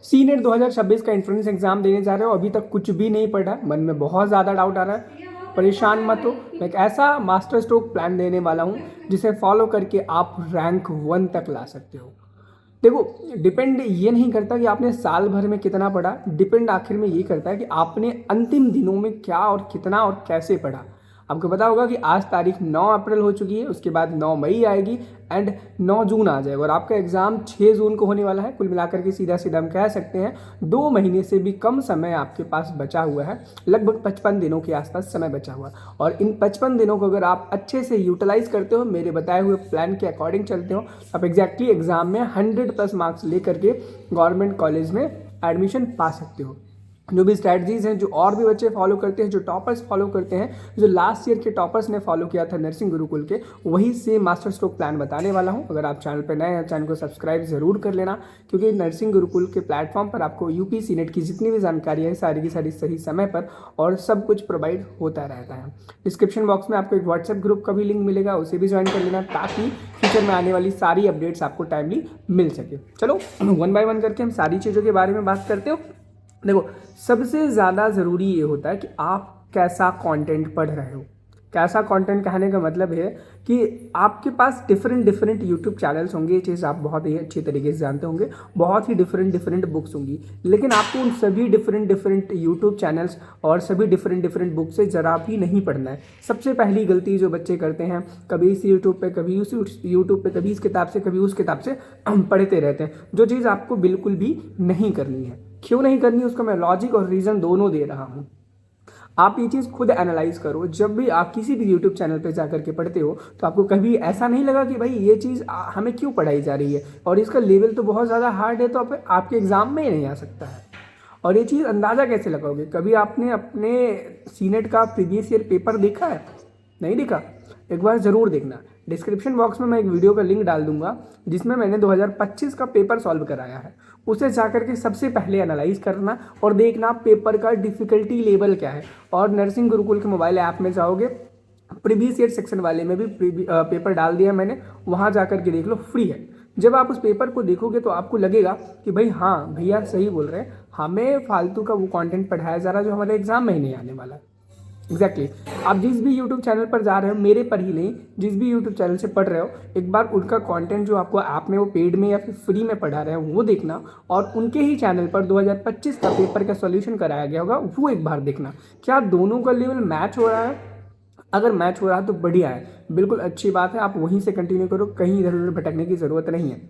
Senate 2026 का entrance exam देने जा रहे हो, अभी तक कुछ भी नहीं पढ़ा, मन में बहुत ज़्यादा डाउट आ रहा है, परेशान मत हो। मैं एक ऐसा मास्टर स्ट्रोक प्लान देने वाला हूँ जिसे फॉलो करके आप रैंक 1 तक ला सकते हो। देखो, डिपेंड ये नहीं करता कि आपने साल भर में कितना पढ़ा, डिपेंड आखिर में ये करता है कि आपने अंतिम दिनों में क्या और कितना और कैसे पढ़ा। आपको पता होगा कि आज तारीख 9 अप्रैल हो चुकी है, उसके बाद 9 मई आएगी एंड 9 जून आ जाएगा और आपका एग्ज़ाम 6 जून को होने वाला है। कुल मिलाकर के सीधा सीधा हम कह सकते हैं 2 महीने से भी कम समय आपके पास बचा हुआ है, लगभग 55 दिनों के आसपास समय बचा हुआ। और इन 55 दिनों को अगर आप अच्छे से यूटिलाइज करते हो, मेरे बताए हुए प्लान के अकॉर्डिंग चलते हो, आप एग्जैक्टली एग्जाम में 100+ मार्क्स लेकर के गवर्नमेंट कॉलेज में एडमिशन पा सकते हो। जो भी स्ट्रैटजीज हैं जो और भी बच्चे फॉलो करते हैं, जो टॉपर्स फॉलो करते हैं, जो लास्ट ईयर के टॉपर्स ने फॉलो किया था नर्सिंग गुरुकुल के, वही सेम मास्टर स्ट्रोक प्लान बताने वाला हूं। अगर आप चैनल पर नए हैं, चैनल को सब्सक्राइब जरूर कर लेना, क्योंकि नर्सिंग गुरुकुल के प्लेटफॉर्म पर आपको यूपी सीनेट की जितनी भी जानकारी है सारी की सारी सही समय पर और सब कुछ प्रोवाइड होता रहता है। डिस्क्रिप्शन बॉक्स में आपको एक व्हाट्सएप ग्रुप का भी लिंक मिलेगा, उसे भी ज्वाइन कर लेना ताकि फ्यूचर में आने वाली सारी अपडेट्स आपको टाइमली मिल सके। चलो 1 बाय 1 करके हम सारी चीज़ों के बारे में बात करते हो। देखो, सबसे ज़्यादा ज़रूरी ये होता है कि आप कैसा कंटेंट पढ़ रहे हो। कैसा कंटेंट कहने का मतलब है कि आपके पास डिफरेंट यूट्यूब चैनल्स होंगे, ये चीज़ आप बहुत ही अच्छी तरीके से जानते होंगे, बहुत ही डिफरेंट बुक्स होंगी, लेकिन आपको उन सभी डिफरेंट यूट्यूब चैनल्स और सभी डिफरेंट बुक से ज़रा भी नहीं पढ़ना है। सबसे पहली गलती जो बच्चे करते हैं, कभी इस यूट्यूब पे कभी उस यूट्यूब पे, कभी इस किताब से कभी उस किताब से पढ़ते रहते हैं, जो चीज़ आपको बिल्कुल भी नहीं करनी है। क्यों नहीं करनी, उसका मैं लॉजिक और रीज़न दोनों दे रहा हूँ। आप ये चीज़ खुद एनालाइज करो। जब भी आप किसी भी यूट्यूब चैनल पे जाकर के पढ़ते हो तो आपको कभी ऐसा नहीं लगा कि भाई ये चीज़ हमें क्यों पढ़ाई जा रही है और इसका लेवल तो बहुत ज़्यादा हार्ड है, तो आपके एग्ज़ाम में ही नहीं आ सकता है। और ये चीज़ अंदाज़ा कैसे लगाओगे? कभी आपने अपने सीनेट का प्रीवियस ईयर पेपर देखा है? नहीं देखा? एक बार ज़रूर देखना। डिस्क्रिप्शन बॉक्स में मैं एक वीडियो का लिंक डाल दूंगा जिसमें मैंने 2025 का पेपर सॉल्व कराया है। उसे जाकर के सबसे पहले एनालाइज करना और देखना पेपर का डिफ़िकल्टी लेवल क्या है। और नर्सिंग गुरुकुल के मोबाइल ऐप में जाओगे, प्रीवियस ईयर सेक्शन वाले में भी पेपर डाल दिया मैंने, वहाँ जाकर के देख लो, फ्री है। जब आप उस पेपर को देखोगे तो आपको लगेगा कि भाई हाँ भैया सही बोल रहे हैं, हमें फालतू का वो कंटेंट पढ़ाया जा रहा है जो हमारे एग्जाम में ही नहीं आने वाला है। एग्जैक्टली आप जिस भी यूट्यूब चैनल पर जा रहे हो, मेरे पर ही नहीं, जिस भी यूट्यूब चैनल से पढ़ रहे हो, एक बार उनका कंटेंट जो आपको ऐप में वो पेड में या फिर फ्री में पढ़ा रहे हैं वो देखना, और उनके ही चैनल पर 2025 का पेपर का सॉल्यूशन कराया गया होगा वो एक बार देखना। क्या दोनों का लेवल मैच हो रहा है? अगर मैच हो रहा है तो बढ़िया है, बिल्कुल अच्छी बात है, आप वहीं से कंटिन्यू करो, कहीं इधर उधर भटकने की ज़रूरत नहीं है।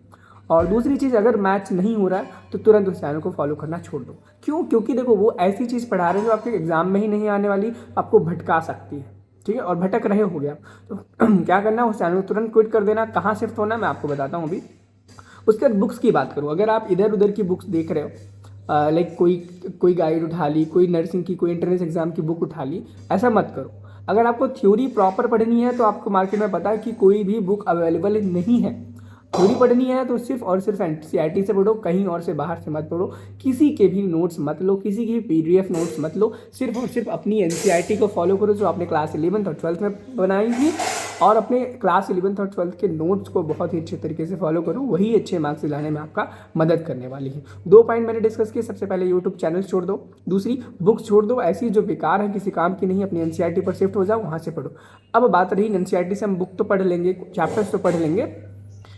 और दूसरी चीज़, अगर मैच नहीं हो रहा है तो तुरंत उस चैनल को फॉलो करना छोड़ दो। क्यों? क्योंकि देखो वो ऐसी चीज़ पढ़ा रहे हैं जो आपके एग्जाम में ही नहीं आने वाली, आपको भटका सकती है। ठीक है, और भटक रहे हो गया तो क्या करना है, उस चैनल को तुरंत क्विट कर देना। कहाँ शिफ्ट होना है मैं आपको बताता हूँ अभी। उसके बाद बुक्स की बात करूँ, अगर आप इधर उधर की बुक्स देख रहे हो, लाइक कोई गाइड उठा ली, कोई नर्सिंग की, कोई एंट्रेंस एग्जाम की बुक उठा ली, ऐसा मत करो। अगर आपको थ्योरी प्रॉपर पढ़नी है तो आपको मार्केट में पता है कि कोई भी बुक अवेलेबल नहीं है। थ्योरी पढ़नी है तो सिर्फ और सिर्फ एनसीईआरटी से पढ़ो, कहीं और से बाहर से मत पढ़ो, किसी के भी नोट्स मत लो, किसी की भी पीडीएफ नोट्स मत लो, सिर्फ और सिर्फ अपनी एनसीईआरटी को फॉलो करो जो आपने क्लास 11th और 12th में बनाई थी, और अपने क्लास 11th और 12th के नोट्स को बहुत ही अच्छे तरीके से फॉलो करो, वही अच्छे मार्क्स दिलाने में आपका मदद करने वाली है। 2 पॉइंट मैंने डिस्कस किए, सबसे पहले यूट्यूब चैनल छोड़ दो, दूसरी बुक्स छोड़ दो, ऐसी जो बेकार है, किसी काम की नहीं, अपनी एनसीईआरटी पर शिफ्ट हो जाओ, वहाँ से पढ़ो। अब बात रही एनसीईआरटी से, हम बुक तो पढ़ लेंगे, चैप्टर्स तो पढ़ लेंगे,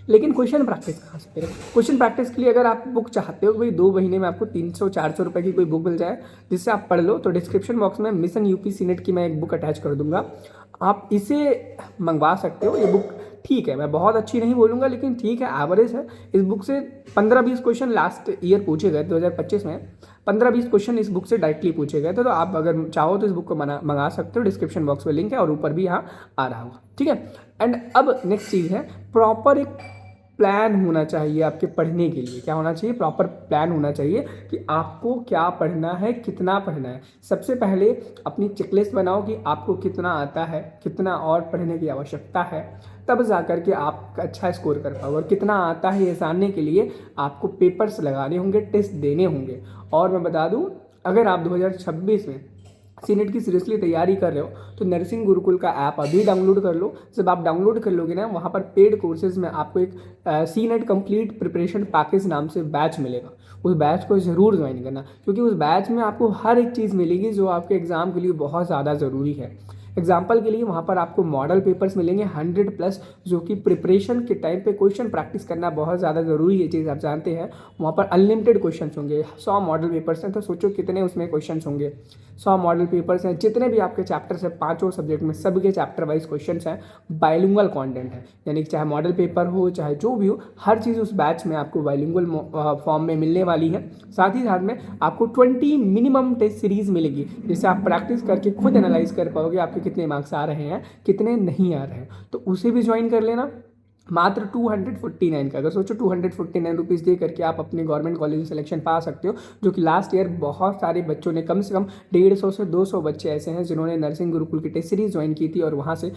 लेकिन क्वेश्चन प्रैक्टिस कहाँ से करें? क्वेश्चन प्रैक्टिस के लिए अगर आप बुक चाहते हो, भाई 2 महीने में आपको 300-400 रुपये की कोई बुक मिल जाए जिससे आप पढ़ लो, तो डिस्क्रिप्शन बॉक्स में मिशन यूपी सीनेट की मैं एक बुक अटैच कर दूंगा, आप इसे मंगवा सकते हो। ये बुक ठीक है, मैं बहुत अच्छी नहीं बोलूँगा, लेकिन ठीक है, एवरेज है। इस बुक से 15-20 क्वेश्चन लास्ट ईयर पूछे गए, 2025 में 15-20 क्वेश्चन इस बुक से डायरेक्टली पूछे गए थे, तो आप अगर चाहो तो इस बुक को मंगा सकते हो। डिस्क्रिप्शन बॉक्स में लिंक है और ऊपर भी यहाँ आ रहा होगा, ठीक है। एंड अब नेक्स्ट चीज़ है, प्रॉपर एक प्लान होना चाहिए आपके पढ़ने के लिए। क्या होना चाहिए? प्रॉपर प्लान होना चाहिए कि आपको क्या पढ़ना है, कितना पढ़ना है। सबसे पहले अपनी चेकलिस्ट बनाओ कि आपको कितना आता है, कितना और पढ़ने की आवश्यकता है, तब जा कर के आप अच्छा स्कोर कर पाओगे। और कितना आता है ये जानने के लिए आपको पेपर्स लगाने होंगे, टेस्ट देने होंगे। और मैं बता दूं, अगर आप 2026 में सीनेट की सीरियसली तैयारी कर रहे हो तो नर्सिंग गुरुकुल का ऐप अभी डाउनलोड कर लो। जब आप डाउनलोड कर लोगे ना, वहाँ पर पेड कोर्सेज में आपको एक सीनेट कंप्लीट प्रिपरेशन पैकेज नाम से बैच मिलेगा। उस बैच को ज़रूर ज्वाइन करना, क्योंकि उस बैच में आपको हर एक चीज़ मिलेगी जो आपके एग्ज़ाम के लिए बहुत ज़्यादा ज़रूरी है। एग्जाम्पल के लिए वहाँ पर आपको मॉडल पेपर्स मिलेंगे 100+, जो कि प्रिपरेशन के टाइम पे क्वेश्चन प्रैक्टिस करना बहुत ज़्यादा ज़रूरी है, चीज़ आप जानते हैं। वहाँ पर अनलिमिटेड क्वेश्चन होंगे, 100 मॉडल पेपर्स हैं, तो सोचो कितने उसमें क्वेश्चन होंगे। 100 मॉडल पेपर्स हैं, जितने भी आपके चैप्टर्स हैं, 5 सब्जेक्ट में सबके चैप्टर वाइज क्वेश्चन हैं। बाइलिंगुअल कंटेंट है, यानी कि चाहे मॉडल पेपर हो चाहे जो भी हो, हर चीज़ उस बैच में आपको बाइलिंगुअल फॉर्म में मिलने वाली है। साथ ही साथ में आपको 20 मिनिमम टेस्ट सीरीज मिलेगी, जिससे आप प्रैक्टिस करके खुद एनालाइज कर पाओगे आपके कितने मार्क्स आ रहे हैं, कितने नहीं आ रहे हैं। तो उसे भी ज्वाइन कर लेना मात्र 249 का। अगर सोचो 249 रुपीज़ दे करके आप अपने गवर्नमेंट कॉलेज में सिलेक्शन पा सकते हो, जो कि लास्ट ईयर बहुत सारे बच्चों ने, कम से कम 150 से 200 बच्चे ऐसे हैं जिन्होंने नर्सिंग गुरुकुल की टेस्ट सीरीज ज्वाइन की थी और वहाँ से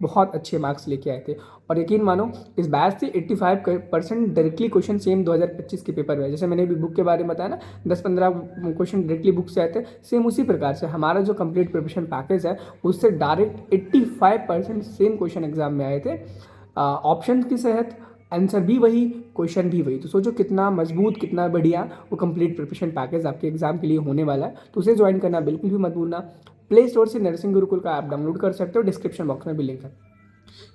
बहुत अच्छे मार्क्स लेके आए थे। और यकीन मानो इस बैच से 85% डायरेक्टली क्वेश्चन सेम 2025 के पेपर में, जैसे मैंने अभी बुक के बारे में बताया ना, 10-15 क्वेश्चन डायरेक्टली बुक से आए थे, सेम उसी प्रकार से हमारा जो कंप्लीट प्रिपरेशन पैकेज है उससे डायरेक्ट 85% सेम क्वेश्चन एग्जाम में आए थे। ऑप्शन के तहत आंसर भी वही, क्वेश्चन भी वही। तो सोचो कितना मजबूत, कितना बढ़िया वो कंप्लीट प्रिपरेशन पैकेज आपके एग्जाम के लिए होने वाला है। तो उसे ज्वाइन करना बिल्कुल भी मत भूलना। प्ले स्टोर से नर्सिंग गुरुकुल का ऐप डाउनलोड कर सकते हो, डिस्क्रिप्शन बॉक्स में भी लिंक है।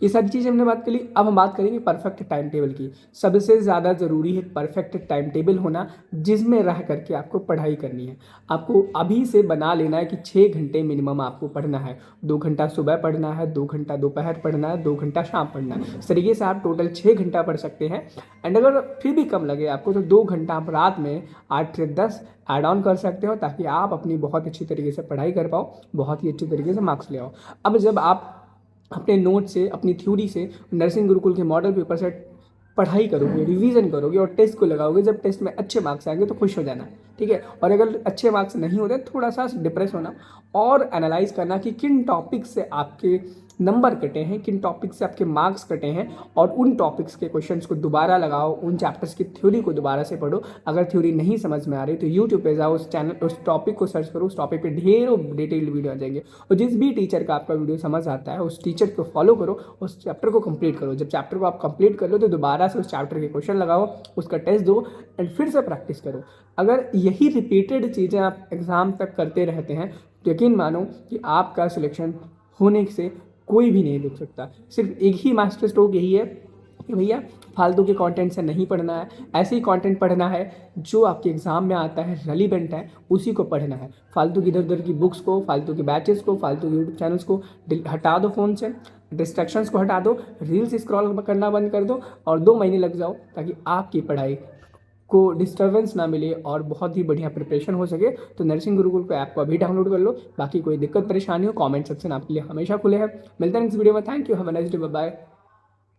ये सारी चीज़ हमने बात कर ली। अब हम बात करेंगे परफेक्ट टाइम टेबल की। सबसे ज़्यादा ज़रूरी है परफेक्ट टाइम टेबल होना, जिसमें रह करके आपको पढ़ाई करनी है। आपको अभी से बना लेना है कि 6 घंटे मिनिमम आपको पढ़ना है। 2 घंटा सुबह पढ़ना है, 2 घंटा दोपहर पढ़ना है, 2 घंटा शाम पढ़ना है। इस तरीके से आप टोटल 6 घंटा पढ़ सकते हैं। एंड अगर फिर भी कम लगे आपको तो 2 घंटा आप रात में 8 से 10 ऐड ऑन कर सकते हो, ताकि आप अपनी बहुत अच्छी तरीके से पढ़ाई कर पाओ, बहुत ही अच्छी तरीके से मार्क्स ले आओ। अब जब आप अपने नोट से, अपनी थ्योरी से, नर्सिंग गुरुकुल के मॉडल पेपर से पढ़ाई करोगे, रिवीजन करोगे और टेस्ट को लगाओगे, जब टेस्ट में अच्छे मार्क्स आएंगे तो खुश हो जाना, ठीक है। और अगर अच्छे मार्क्स नहीं होते थोड़ा सा डिप्रेस होना और एनालाइज करना कि किन टॉपिक से आपके नंबर कटे हैं, किन टॉपिक से आपके मार्क्स कटे हैं, और उन टॉपिक्स के क्वेश्चंस को दोबारा लगाओ, उन चैप्टर्स की थ्योरी को दोबारा से पढ़ो। अगर थ्योरी नहीं समझ में आ रही तो यूट्यूब पे जाओ, उस चैनल, उस टॉपिक को सर्च करो, उस टॉपिक पे ढेरों डिटेल्ड वीडियो आ जाएंगे। और जिस भी टीचर का आपका वीडियो समझ आता है उस टीचर को फॉलो करो, उस चैप्टर को कंप्लीट करो। जब चैप्टर को आप कंप्लीट कर लो तो दोबारा से उस चैप्टर के क्वेश्चन लगाओ, उसका टेस्ट दो एंड फिर से प्रैक्टिस करो। अगर यही रिपीटेड चीज़ें आप एग्ज़ाम तक करते रहते हैं तो यकीन मानो कि आपका सिलेक्शन होने से कोई भी नहीं रुक सकता। सिर्फ एक ही मास्टर स्ट्रोक यही है कि भैया फालतू के कंटेंट से नहीं पढ़ना है, ऐसे ही कंटेंट पढ़ना है जो आपके एग्जाम में आता है, रेलिवेंट है, उसी को पढ़ना है। फालतू की इधर उधर की बुक्स को, फालतू के बैचेस को, फालतू के यूट्यूब चैनल्स को हटा दो, फ़ोन से डिस्ट्रैक्शंस को हटा दो, रील्स स्क्रॉल करना बंद कर दो और 2 महीने लग जाओ, ताकि आपकी पढ़ाई को डिस्टर्बेंस ना मिले और बहुत ही बढ़िया प्रिपरेशन हो सके। तो नर्सिंग गुरुकुल को ऐप को अभी डाउनलोड कर लो। बाकी कोई दिक्कत परेशानी हो, कमेंट सेक्शन आपके लिए हमेशा खुले हैं। मिलते हैं नेक्स्ट वीडियो में। Thank you, have a nice day, bye bye.